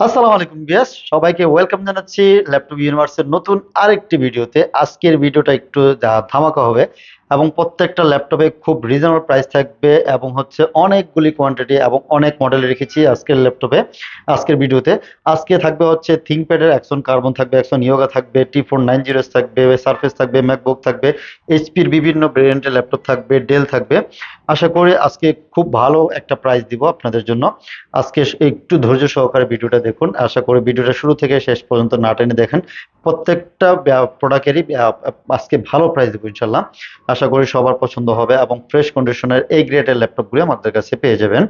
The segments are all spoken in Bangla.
আসসালামু আলাইকুম ভিউয়ার্স, সবাইকে ওয়েলকাম জানাচ্ছি ল্যাপটপ ইউনিভার্সের নতুন আরেকটি ভিডিওতে। আজকের ভিডিওটা একটু ধামাকা হবে এবং প্রত্যেকটা ল্যাপটপে খুব রিজনেবল প্রাইস থাকবে এবং অনেকগুলি কোয়ান্টিটি এবং অনেক মডেল রেখেছি আজকের ল্যাপটপে। আজকের ভিডিওতে আজকে থাকবে থিংকপ্যাডের অ্যাকশন কার্বন থাকবে, অ্যাকশন ইয়োগা থাকবে, T490 থাকবে, সারফেস থাকবে, ম্যাকবুক থাকবে, এইচপির বিভিন্ন ব্র্যান্ডের ল্যাপটপ থাকবে, ডেল থাকবে। আশা করি আজকে খুব ভালো একটা প্রাইস দিব আপনাদের জন্য। আজকে একটু ধৈর্য সহকারে ভিডিওটা দেখুন। আশা করি ভিডিওটা শুরু থেকে শেষ পর্যন্ত না টেনে দেখেন। প্রত্যেকটা প্রোডাক্টেরই আজকে ভালো প্রাইস দেবো ইনশাল্লাহ। আশা করি সবার পছন্দ হবে এবং ফ্রেশ কন্ডিশনের এই গ্রেডের ল্যাপটপগুলো আমাদের কাছে পেয়ে যাবেন।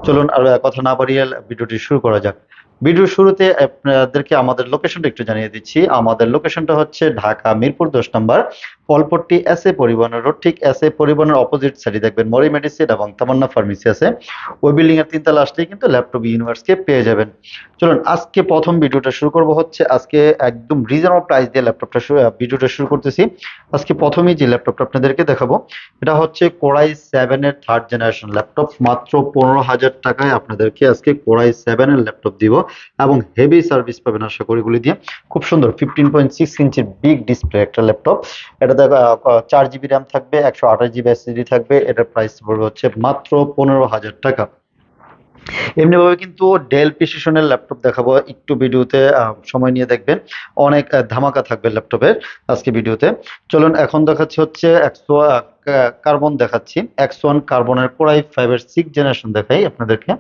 চলুন আর কথা না বাড়িয়ে ভিডিওটি শুরু করা যাক। ভিডিওর শুরুতে আপনাদেরকে আমাদের লোকেশনটা একটু জানিয়ে দিচ্ছি। আমাদের লোকেশনটা হচ্ছে ঢাকা মিরপুর 10 নম্বর, ফলপট্টি এস এ পরিবহনের রোড। ঠিক এস এ পরিবহনের অপোজিট সাইডে দেখবেন মরি মেডিসিন এবং তামান্না ফার্মেসি আছে। ওই বিল্ডিং এর 3 তলা আসলেই কিন্তু ল্যাপটপ ইউনিভার্সকে পেয়ে যাবেন। চলুন আজকে প্রথম ভিডিওটা শুরু করব আজকে একদম রিজনেবল প্রাইস দিয়ে ভিডিওটা শুরু করতেছি। আজকে প্রথমেই যে ল্যাপটপটা আপনাদেরকে দেখাবো এটা হচ্ছে কোরাই 7 এর 3rd জেনারেশন ল্যাপটপ। মাত্র 15,000 টাকায় আপনাদেরকে আজকে কোরাই 7 এর ল্যাপটপ দিব এবং হেভি সার্ভিস পাবেন আশা করি এগুলি দিয়ে। খুব সুন্দর 15.6 ইঞ্চির বিগ ডিসপ্লে একটা ল্যাপটপ। এটা 4 জিবি র্যাম থাকবে, 128 জিবি এসএসডি থাকবে। এটার প্রাইস পড়বে মাত্র 15,000 টাকা। এমনিভাবে কিন্তু ডেল প্রিসিশনের ল্যাপটপ দেখাবো একটু ভিডিওতে, সময় নিয়ে দেখবেন। অনেক ধামাকা থাকবে ল্যাপটপের আজকে ভিডিওতে। চলুন এখন দেখাচ্ছি একশো কার্বন দেখাচ্ছি। X1 কার্বনের কোরাই 5 এর 6 জেনারেশন দেখাই আপনাদেরকে।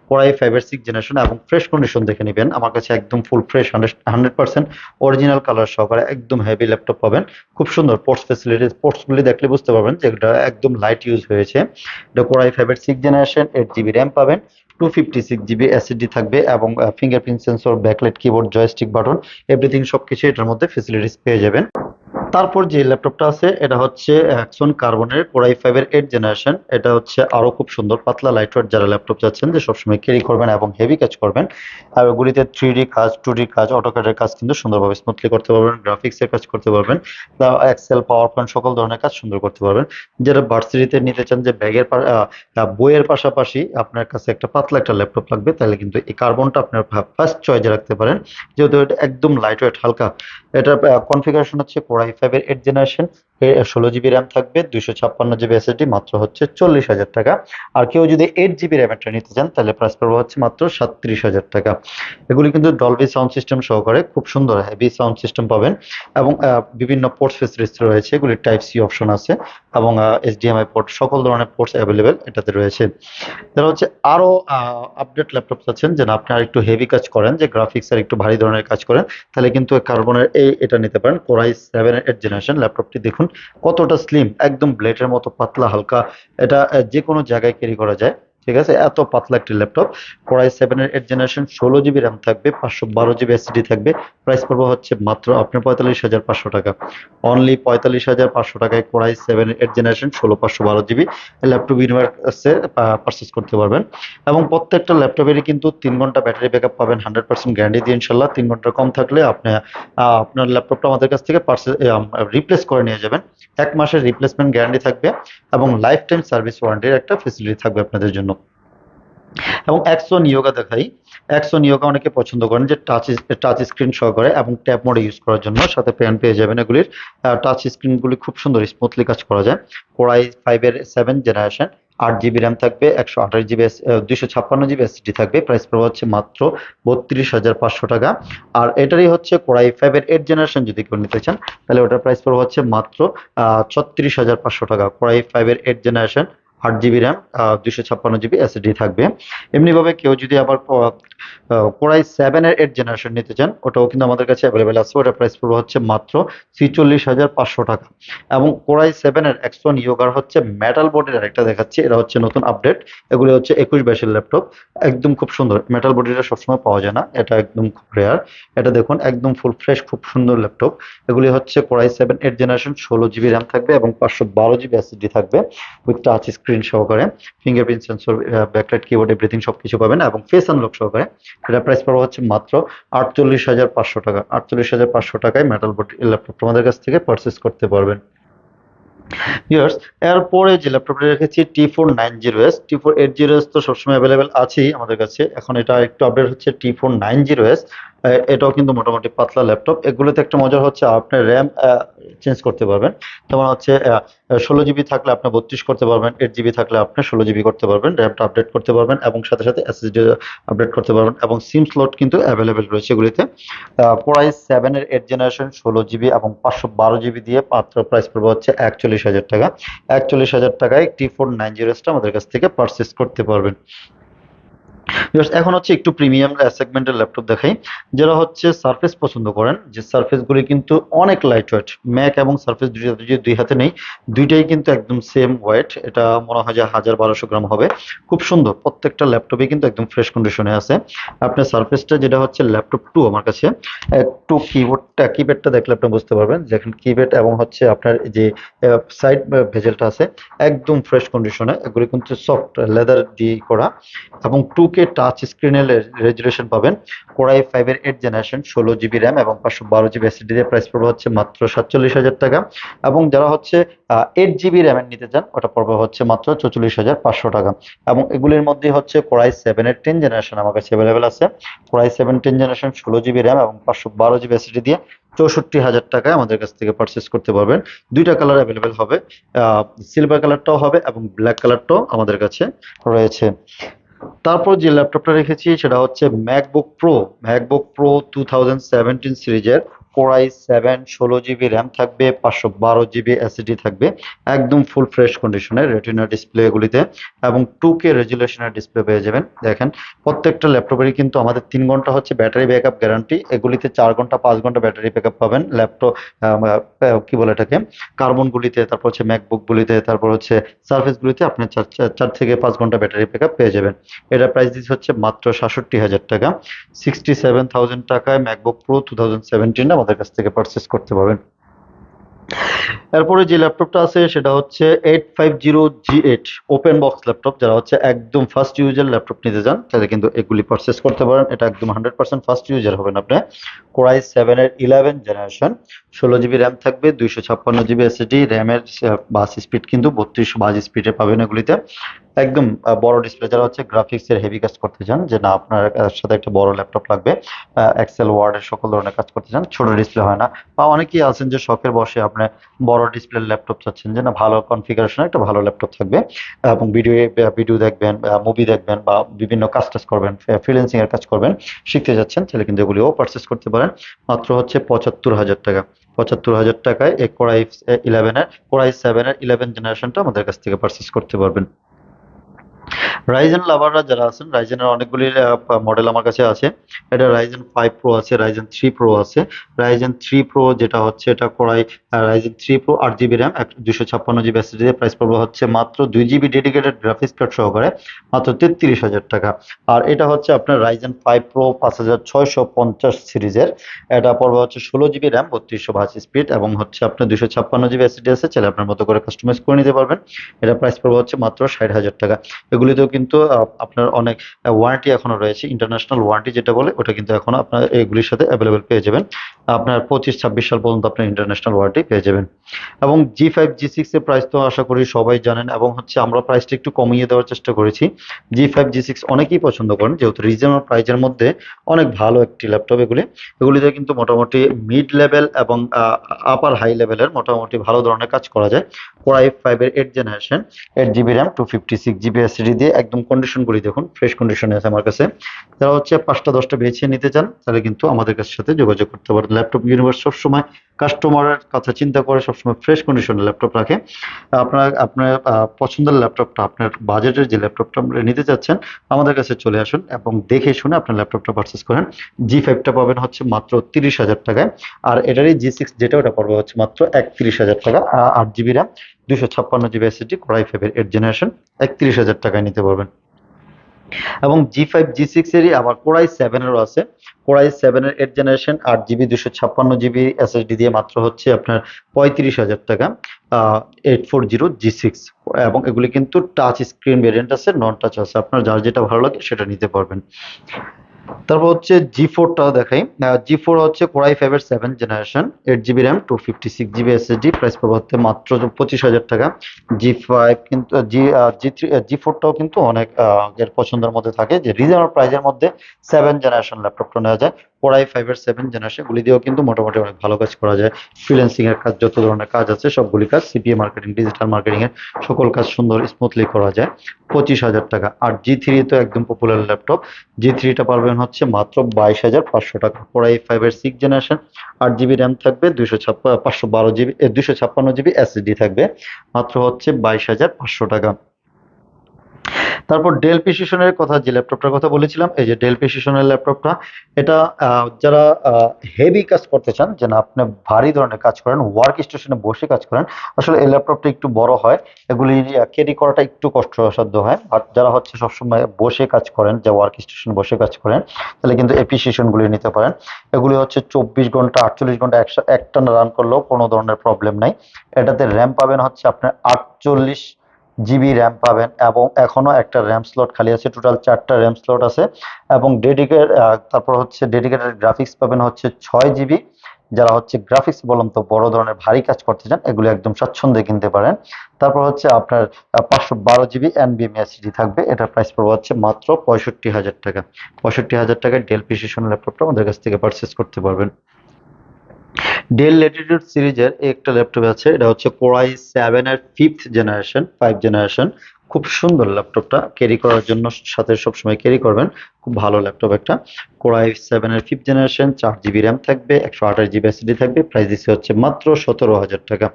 কোরাই 5 এর 6 জেনারেশন এবং ফ্রেশ কন্ডিশন দেখে নেবেন। আমার কাছে একদম ফুল ফ্রেশ 100% অরিজিনাল কালার সহকারে একদম হেভি ল্যাপটপ পাবেন। খুব সুন্দর পোর্টস ফ্যাসিলিটিস, পোর্টসগুলি দেখলে বুঝতে পারবেন যে এটা একদম লাইট ইউজ হয়েছে। এটা কোরাই 5 এর 6 জেনারেশন, 8 জিবি র্যাম পাবেন, 256 জিবি এসএসডি থাকবে এবং fingerprint sensor, backlight keyboard, joystick button, everything সবকিছু এটার মধ্যে ফেসিলিটিস পেয়ে যাবেন। তারপর যে ল্যাপটপটা আছে এটা হচ্ছে অ্যাকশন কার্বনের কোরাই 5 এর 8 জেনারেশন। এটা আরো খুব সুন্দর পাতলা লাইট ওয়েট যারা ল্যাপটপ চাচ্ছেন যে সবসময় ক্যারি করবেন এবং হেভি কাজ করবেন। আর ওগুলিতে 3D কাজ, 2D কাজ, অটোক্যাডের কাজ কিন্তু সুন্দরভাবে স্মুথলি করতে পারবেন, গ্রাফিক্স এর কাজ করতে পারবেন, এক্সেল, পাওয়ার পয়েন্ট সকল ধরনের কাজ সুন্দর করতে পারবেন। যারা ভার্সিটিতে নিতে চান যে বইয়ের পাশাপাশি আপনার কাছে একটা পাতলা একটা ল্যাপটপ লাগবে, তাহলে কিন্তু এই কার্বনটা আপনার ফার্স্ট চয়েসে রাখতে পারেন, যেহেতু এটা একদম লাইট ওয়েট হালকা। এটার কনফিগারেশন হচ্ছে কোরাই 5 এর 8 জেনারেশন, 16 জিবি র্যাম থাকবে, 256 জিবি এসএসডি, মাত্র 40,000 টাকা। আর কেউ যদি 8 জিবি র্যামেরটা নিতে চান তাহলে প্রাইস পড়বে মাত্র 37,000 টাকা। এগুলি কিন্তু ডলবি সাউন্ড সিস্টেম সহকারে খুব সুন্দর হেভি সাউন্ড সিস্টেম পাবেন এবং বিভিন্ন পোর্টস ফেসিলিটিস রয়েছে। এগুলি টাইপ সি অপশন আছে এবং এইচডিএমআই পোর্ট, সকল ধরনের পোর্টস অ্যাভেলেবেল এটাতে রয়েছে। যারা আরো আপডেট ল্যাপটপ চাচ্ছেন যেন আপনি আর একটু হেভি কাজ করেন, যে গ্রাফিক্স আর একটু ভারী ধরনের কাজ করেন, তাহলে কিন্তু কার্বনের এটা নিতে পারেন। কোরাই 7 এর 8 জেনারেশন ল্যাপটপটি দেখুন কতটা স্লিম, একদম ব্লেডের মতো পাতলা হালকা। এটা যে কোনো জায়গায় ক্যারি করা যায়, ঠিক আছে, এত পাতলা একটি ল্যাপটপ। কোরাই 7 এর 8 জেনারেশন, 16 জিবি র্যাম থাকবে, 512 জিবি এসএসডি থাকবে। প্রাইস পড়বে মাত্র আপনার 45,500 টাকা। অনলি 45,500 টাকায় কোরাই 7 এর 8 জেনারেশন, 512 জিবি ল্যাপটপ ইউনিভার্সে পারচেস করতে পারবেন। এবং প্রত্যেকটা ল্যাপটপেরই কিন্তু 3 ঘন্টা ব্যাটারি ব্যাকআপ পাবেন 100% গ্যারান্টি দিয়ে ইনশাল্লাহ। 3 ঘন্টার কম থাকলে আপনি আপনার ল্যাপটপটা আমাদের কাছ থেকে রিপ্লেস করে নিয়ে যাবেন। 1 মাসের রিপ্লেসমেন্ট গ্যারান্টি থাকবে এবং লাইফ টাইম সার্ভিস ওয়ারেন্টির একটা ফেসিলিটি থাকবে আপনাদের জন্য। এবং অ্যাকশন ইয়োগা দেখাই। অ্যাকশন ইয়োগা অনেকে পছন্দ করেন যে টাচ স্ক্রিন সহকারে এবং ট্যাব মোডে ইউজ করার জন্য, সাথে ফ্যান পেয়ে যাবেন। এগুলির টাচ স্ক্রিনগুলি খুব সুন্দর স্মুথলি কাজ করা যায়। কোরাই 5 এর 7 জেনারেশন, 8 জিবি র্যাম থাকবে, 128 জিবি 256 জিবি এসএসডি থাকবে। প্রাইস পড়বে মাত্র 32,500 টাকা। আর এটারই কোরাই 5 এর 8 জেনারেশন যদি কেউ নিতে চান তাহলে ওটার প্রাইস পড়বে মাত্র 36,500 টাকা। কোরাই 5 এর 8 generation, 8 GB RAM, 256 GB SSD থাকবে। এমনিভাবে কেউ যদি আবার কোরাই 7 এর 8 জেনারেশন নিতে চান, ওটাও কিন্তু আমাদের কাছে অ্যাভেলেবেল আছে। ওটার প্রাইস পড়বে মাত্র 46,500 টাকা। এবং কোরাই 7 এর X1 ইয়োগার মেটাল বডির আরেকটা দেখাচ্ছি। এটা নতুন আপডেট। এগুলি 21 বাইশের ল্যাপটপ, একদম খুব সুন্দর। মেটাল বডিটা সবসময় পাওয়া যায় না, এটা একদম খুব রেয়ার। এটা দেখুন একদম ফুল ফ্রেশ, খুব সুন্দর ল্যাপটপ। এগুলি কোরাই 7 8 জেনারেশন, 16 জিবি র্যাম থাকবে এবং 512 জিবি এসএসডি থাকবে উইথ টাচ স্ক্রিন সহকারে, fingerprint sensor, backlight keyboard, everything সবকিছু পাবেন এবং ফেস আনলক সহকারে। এটা প্রাইস পড়বে মাত্র 48,500 টাকা। 48,500 টাকায় মেটাল বডি ল্যাপটপ আমাদের কাছ থেকে পারচেস করতে পারবেন। ইয়ার্স এরপরে যে ল্যাপটপটা রেখেছি T490S, T480S তো সবসময় অ্যাভেলেবেল আছেই আমাদের কাছে। এখন এটা একটু আপডেট হচ্ছে T490S। এটাও কিন্তু মোটামুটি পাতলা ল্যাপটপ। এগুলোতে একটা মজার হচ্ছে আপনার র্যাম চেঞ্জ করতে পারবেন। যেমন হচ্ছে 16 জিবি থাকলে আপনি 32 করতে পারবেন, 8 জিবি থাকলে আপনি 16 জিবি করতে পারবেন, র্যামটা আপডেট করতে পারবেন এবং সাথে সাথে এসএসডি আপডেট করতে পারবেন এবং সিম স্লট কিন্তু অ্যাভেলেবেল রয়েছে এগুলিতে। কোর i7 এর 8 জেনারেশন 16 জিবি এবং 512 জিবি দিয়ে মাত্র প্রাইস পড়বে হচ্ছে 41,000 টাকা। 41,000 টাকায় T490S আমাদের কাছ থেকে পারচেস করতে পারবেন। Just এখন হচ্ছে একটু প্রিমিয়াম সেগমেন্টের ল্যাপটপ দেখাই। যারা হচ্ছে সারফেস পছন্দ করেন, যে সারফেস গুলি কিন্তু অনেক লাইট ওয়েট। ম্যাক এবং সারফেস দুই দুই হাতে নেই, দুইটাই কিন্তু একদম সেম ওয়েট। এটা মনে হয় যে 1,000-1,200 গ্রাম হবে। খুব সুন্দর, প্রত্যেকটা ল্যাপটপে কিন্তু একদম ফ্রেশ কন্ডিশনে আছে। আপনার সারফেসটা যেটা হচ্ছে ল্যাপটপ 2 আমার কাছে, একটু কিপ্যাডটা দেখলে আপনি বুঝতে পারবেন যে এখন কিপ্যাড এবং হচ্ছে আপনার যে সাইড ভেজেলটা আছে একদম ফ্রেশ কন্ডিশনে। এগুলি কিন্তু সফট লেদার দিয়ে করা এবং 2K টাচ স্ক্রিনের রেজুলেশন পাবেন। কোর i5 এর 8 জেনারেশন 16 জিবি র্যাম এবং 512 জিবি এসএসডি দিয়ে প্রাইস পড়বে হচ্ছে মাত্র 47,000 টাকা। এবং যারা হচ্ছে 8 জিবি র্যামের নিতে চান ওটা পড়বে হচ্ছে মাত্র 44,500 টাকা। এবং এগুলির মধ্যে হচ্ছে কোর i7 এর 10 জেনারেশন আমার কাছে অ্যাভেলেবেল আছে। Core i7 10 generation 16 GB RAM এবং 512 জিবি এসএসডি দিয়ে 64,000 টাকায় আমাদের কাছ থেকে পারচেস করতে পারবেন। দুইটা কালার অ্যাভেলেবেল হবে, সিলভার কালারটাও হবে এবং ব্ল্যাক কালারটাও আমাদের কাছে রয়েছে। তারপর যে ল্যাপটপটা রেখেছি সেটা হচ্ছে ম্যাকবুক প্রো 2017 সিরিজের কোর i7 16 জিবি র্যাম থাকবে, 512 জিবি এসএসডি থাকবে, একদম ফুল ফ্রেশ কন্ডিশনের রেটিনা ডিসপ্লে এগুলিতে এবং 2K রেজুলেশনের ডিসপ্লে পেয়ে যাবেন। দেখেন প্রত্যেকটা ল্যাপটপেরই কিন্তু আমাদের 3 ঘন্টা হচ্ছে ব্যাটারি ব্যাকআপ গ্যারান্টি, এগুলিতে 4 ঘন্টা 5 ঘন্টা ব্যাটারি ব্যাকআপ পাবেন। ল্যাপটপ কি বলে এটাকে, কার্বন গুলিতে, তারপর হচ্ছে ম্যাকবুক গুলিতে, তারপর হচ্ছে সার্ফেস গুলিতে আপনি 4 থেকে 5 ঘন্টা ব্যাটারি ব্যাকআপ পেয়ে যাবেন। এটা প্রাইস দিচ্ছে হচ্ছে মাত্র 67,000 টাকা। 67,000 টাকায় ম্যাকবুক প্রো 2017 আমাদের কাছ থেকে পারচেস করতে পারবেন। এরপরে যে ল্যাপটপটা আছে সেটা হচ্ছে 850G8 ওপেন বক্স ল্যাপটপ। যারা হচ্ছে একদম ফার্স্ট ইউজার ল্যাপটপ নিতে চান তাহলে কিন্তু এগুলি পারচেস করতে পারেন। এটা একদম 100% ফার্স্ট ইউজার হবেন আপনি। কোর i7 এর 11 জেনারেশন 16 জিবি র্যাম থাকবে, 256 জিবি এসএসডি। র্যামের বাস স্পিড কিন্তু 32 বাস স্পিডে পাবেন এগুলিতে। একদম বড় ডিসপ্লে, যারা হচ্ছে গ্রাফিক্স এর হেভি কাজ করতে চান, যে না আপনার সাথে একটা বড় ল্যাপটপ লাগবে, এক্সেল ওয়ার্ডের সকল ধরনের কাজ করতে চান, ছোট ডিসপ্লে হয় না। বা অনেকেই আছেন যে শখের বসে আপনি বড় ডিসপ্লের ল্যাপটপ চাচ্ছেন, যে না ভালো কনফিগারেশন একটা ভালো ল্যাপটপ থাকবে এবং ভিডিও দেখবেন, মুভি দেখবেন বা বিভিন্ন কাজ টাজ করবেন, ফ্রিল্যান্সিং এর কাজ করবেন, শিখতে যাচ্ছেন, তাহলে কিন্তু এগুলিও পারচেস করতে পারেন। মাত্র হচ্ছে 75,000 টাকা। 75,000 টাকায় এই কোর i7 এর 11 আমাদের কাছ থেকে পারচেস করতে পারবেন। রাইজেন লাভাররা যারা আছেন, রাইজেনের অনেকগুলি মডেল আমার কাছে আছে। এটা রাইজেন 5 প্রো আছে, রাইজেন 3 প্রো আছে। রাইজেন 3 প্রো যেটা হচ্ছে এটা Ryzen 3 pro 8 GB RAM 256 GB SSD দিয়ে প্রাইস পড়বে হচ্ছে মাত্র 2 জিবি ডেডিকেটেড গ্রাফিক্স কার্ড সহকারে মাত্র 33,000 টাকা। আর এটা হচ্ছে আপনার রাইজেন 5 প্রো 5650 সিরিজের। এটা পড়বে হচ্ছে 16 জিবি র্যাম 32 বাস স্পিড এবং হচ্ছে আপনার 256 জিবি এসএসডি আছে, চাইলে আপনার মতো করে কাস্টমাইজ করে নিতে পারবেন। এটা প্রাইস পড়বে হচ্ছে মাত্র 60,000 টাকা। এগুলিতেও কিন্তু আপনার অনেক ওয়ারেন্টি এখনো রয়েছে, ইন্টারন্যাশনাল ওয়ারেন্টি যেটা বলে ওটা কিন্তু এখনো আপনার এগুলির সাথে অ্যাভেলেবেল পেয়ে যাবেন। আপনার 25-26 সাল পর্যন্ত আপনার ইন্টারন্যাশনাল ওয়ারেন্টি পেয়ে যাবেন। এবং G5 G6 এর প্রাইস তো আশা করি সবাই জানেন এবং হচ্ছে আমরা প্রাইসটা একটু কমিয়ে দেওয়ার চেষ্টা করেছি। G5 G6 অনেকেই পছন্দ করেন যেহেতু রিজনেবল প্রাইসের মধ্যে অনেক ভালো একটি ল্যাপটপ এগুলিতে কিন্তু মোটামুটি মিড লেভেল এবং আপার হাই লেভেলের মোটামুটি ভালো ধরনের কাজ করা যায়। কোর i5 এর 8 generation 8 GB RAM 256 GB SSD দিয়ে একদম কন্ডিশনগুলি দেখুন ফ্রেশ কন্ডিশনে আছে আমার কাছে। যারা হচ্ছে 5টা 10টা বেছে নিতে চান তাহলে কিন্তু আমাদের সাথে যোগাযোগ করতে পারেন। ল্যাপটপ ইউনিভার্স সবসময় কাস্টমারের কথা চিন্তা করে সবসময় ফ্রেশ কন্ডিশনের ল্যাপটপ রাখে। আপনার আপনার পছন্দের ল্যাপটপটা, আপনার বাজেটের যে ল্যাপটপটা আপনি নিতে চাচ্ছেন আমাদের কাছে চলে আসুন এবং দেখে শুনে আপনার ল্যাপটপটা পারচেস করেন। G5টা পাবেন হচ্ছে মাত্র 30,000 টাকায়। আর এটারই G6 যেটা ওটা পড়বে হচ্ছে মাত্র 31,000 টাকা। 8 GB RAM 256 GB SSD core i5 এর 8 জেনারেশন 31,000 টাকায় নিতে পারবেন। এবং G5 G6 এরই আবার কোর i7 এরও আছে। কোর i7 এর 8 জেনারেশন 8 জিবি 256 জিবি এসএসডি দিয়ে মাত্র হচ্ছে আপনার 35,000 টাকা। 840G6 এবং এগুলি কিন্তু টাচ স্ক্রিন ভেরিয়েন্ট আছে, নন টাচ আছে, আপনার যার যেটা ভালো লাগে সেটা নিতে পারবেন। তারপর হচ্ছে জি4টা দেখাই। জি4 হচ্ছে কোরাই 5 এর 7th generation, 8 GB RAM, 256 GB SSD, price পড়বে হচ্ছে মাত্র 25,000 টাকা। জি5 কিন্তু জি4টাও কিন্তু অনেক এর পছন্দের মধ্যে থাকে, যে রিজনেবল প্রাইসের মধ্যে 7 জেনারেশন ল্যাপটপটা নেওয়া যায়। কোরাই 5 এর 7 জেনারেশন গুলি দিয়েও কিন্তু মোটামুটি অনেক ভালো কাজ করা যায়। ফ্রিল্যান্সিং এর কাজ, যত ধরনের কাজ আছে সবগুলি কাজ, সিপিএ মার্কেটিং, ডিজিটাল মার্কেটিং এর সকল কাজ সুন্দর স্মুথলি করা যায়। 25,000 টাকা। আর জি3 তো একদম পপুলার ল্যাপটপ, জি3টা পারবেন হচ্ছে মাত্র 22,500 টাকা। কোরাই 5 এর 6 জেনারেশন, 8 জিবি র্যাম থাকবে, 256 জিবি এসএসডি থাকবে, মাত্র হচ্ছে 22,500 টাকা। তারপর ডেল প্রিসিশনের কথা, যে ল্যাপটপটার কথা বলেছিলাম, এই যে ডেল প্রিসিশনের ল্যাপটপটা, এটা যারা হেভি কাজ করতে চান, যে না আপনি ভারী ধরনের কাজ করেন, ওয়ার্ক স্টেশনে বসে কাজ করেন, আসলে এই ল্যাপটপটা একটু বড় হয়, এগুলি ক্যারি করাটা একটু কষ্টসাধ্য হয়। আর যারা হচ্ছে সবসময় বসে কাজ করেন, যে ওয়ার্ক স্টেশন বসে কাজ করেন, তাহলে কিন্তু এই প্রিসিশনগুলি নিতে পারেন। এগুলি হচ্ছে 24 ঘন্টা 48 ঘন্টা একটানা রান করলেও কোনো ধরনের প্রবলেম নাই। এটাতে র্যাম পাবেন হচ্ছে আপনার 48 জিবি র্যাম পাবেন, এবং এখনো একটা র্যাম স্লট খালি আছে, টোটাল 4টা র্যাম স্লট আছে। এবং তারপর হচ্ছে ডেডিকেটেড গ্রাফিক্স পাবেন হচ্ছে 6 জিবি। যারা হচ্ছে গ্রাফিক্স বললাম তো বড় ধরনের ভারী কাজ করতে চান, এগুলো একদম স্বাচ্ছন্দ্যে কিনতে পারেন। তারপর হচ্ছে আপনার 512 জিবি এনবিএমই এসএসডি থাকবে, এটার প্রাইস পড়বে হচ্ছে মাত্র 65,000 টাকা। 65,000 টাকায় ডেল প্রিসিশন ল্যাপটপটা আমাদের কাছ থেকে পারচেস করতে পারবেন। ডেল ল্যাটিটিউড সিরিজের একটা ল্যাপটপ আছে, এটা হচ্ছে কোরাই 7 এর 5th জেনারেশন, 5 জেনারেশন। খুব সুন্দর ল্যাপটপটা, ক্যারি করার জন্য সাথে সবসময় ক্যারি করবেন, খুব ভালো ল্যাপটপ একটা। কোরাই 7 এর 5th জেনারেশন, 4 জিবি র্যাম থাকবে, 128 জিবি এসএসডি থাকবে, প্রাইস দিচ্ছে হচ্ছে মাত্র 17,000 টাকা।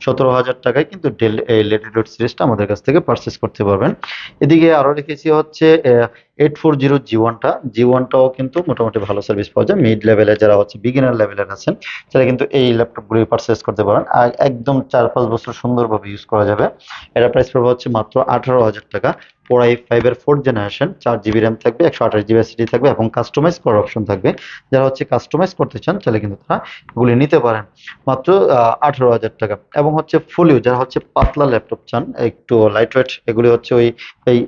17,000 টাকায় কিন্তু ডেল এই ল্যাটিটিউড সিরিজটা আমাদের কাছ থেকে পারচেস করতে পারবেন। এদিকে আরো রেখেছি হচ্ছে 840 জি1টা, জি1টাও কিন্তু মোটামুটি ভালো সার্ভিস পাওয়া যায়, মিড লেভেলে যারা হচ্ছে বিগিনার লেভেলের আছেন, তাহলে কিন্তু এই ল্যাপটপগুলি পারচেস করতে পারেন, আর একদম 4-5 বছর সুন্দরভাবে ইউজ করা যাবে। এটা প্রাইস পড়বে হচ্ছে মাত্র 18,000 টাকা। কোরাই 5 এর 4th জেনারেশন, 4 জিবি র্যাম থাকবে, 128 জিবি এসএসডি থাকবে, এবং কাস্টমাইজ করার অপশন থাকবে। যারা হচ্ছে কাস্টমাইজ করতে চান, তাহলে কিন্তু তারা এগুলি নিতে পারেন মাত্র 18,000 টাকা। এবং হচ্ছে ফোলিও, যারা হচ্ছে পাতলা ল্যাপটপ চান, একটু লাইট ওয়েট, এগুলি হচ্ছে ওই এই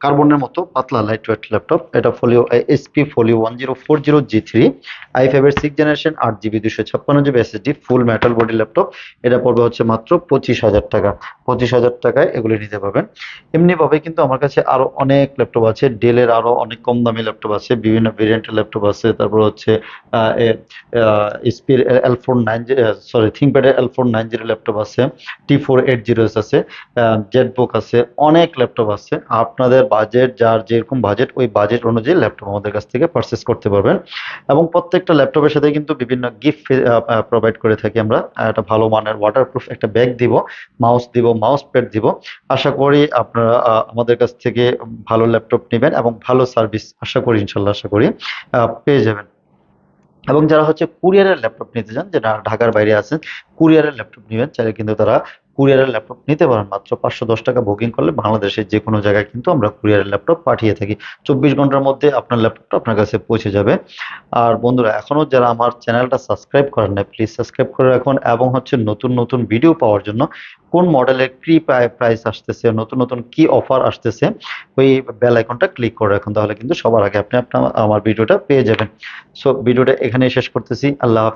কার্বনের মতো পাতলা লাইট ওয়েট ল্যাপটপ, এটা ফোলিও এসপি ফোলিও 1040 জি3, i5 এর 6 জেনারেশন, 8 জিবি 256 জিবি এসএসডি, ফুল মেটাল বডি ল্যাপটপ। এটা পড়বে হচ্ছে মাত্র 25,000 টাকা। 25,000 টাকায় এগুলি নিতে পারবেন। এমনি ভাবে কিন্তু আমার কাছে আরো অনেক ল্যাপটপ আছে, ডেলের আরো অনেক কম দামি ল্যাপটপ আছে, বিভিন্ন ভেরিয়েন্টের ল্যাপটপ আছে। তারপর হচ্ছে এসপির L490, সরি থিঙ্কপ্যাডের L490 ল্যাপটপ আছে, T480 আছে, জেটবুক আছে, অনেক ল্যাপটপ আছে। আপনাদের বাজেট, যার যেরকম বাজেট, ওই বাজেট অনুযায়ী ল্যাপটপ আমাদের কাছ থেকে পারচেস করতে পারবেন। এবং প্রত্যেকটা ল্যাপটপের সাথে কিন্তু বিভিন্ন গিফট প্রোভাইড করে থাকি আমরা। একটা ভালো মানের ওয়াটারপ্রুফ একটা ব্যাগ দিব, মাউস দিব, মাউস প্যাড দিব। আশা করি আপনারা আমাদের কাছ থেকে ভালো ল্যাপটপ নেবেন, এবং ভালো সার্ভিস আশা করি, ইনশাল্লাহ আশা করি পেয়ে যাবেন। এবং যারা হচ্ছে কুরিয়ারের ল্যাপটপ নিতে চান, যারা ঢাকার বাইরে আছেন, কুরিয়ারের ল্যাপটপ নেবেন চাইলে কিন্তু তারা কুরিয়ারের ল্যাপটপ নিতে পারেন। মাত্র 510 টাকা বুকিং করলে বাংলাদেশের যে কোনো জায়গায় কিন্তু আমরা কুরিয়ারের ল্যাপটপ পাঠিয়ে থাকি। 24 ঘন্টার মধ্যে আপনার ল্যাপটপটা আপনার কাছে পৌঁছে যাবে। আর বন্ধুরা, এখনো যারা আমার চ্যানেলটা সাবস্ক্রাইব করেন নাই, প্লিজ সাবস্ক্রাইব করে রাখুন। এবং হচ্ছে নতুন নতুন ভিডিও পাওয়ার জন্য, কোন মডেলের কি প্রাইস আসতেছে, নতুন নতুন কি অফার আসতেছে, ওই বেল আইকনটা ক্লিক করে রাখুন, তাহলে কিন্তু সবার আগে আপনি আপনার আমার ভিডিওটা পেয়ে যাবেন। সো ভিডিওটা এখানেই শেষ করতেছি। আল্লাহ হাফেজ।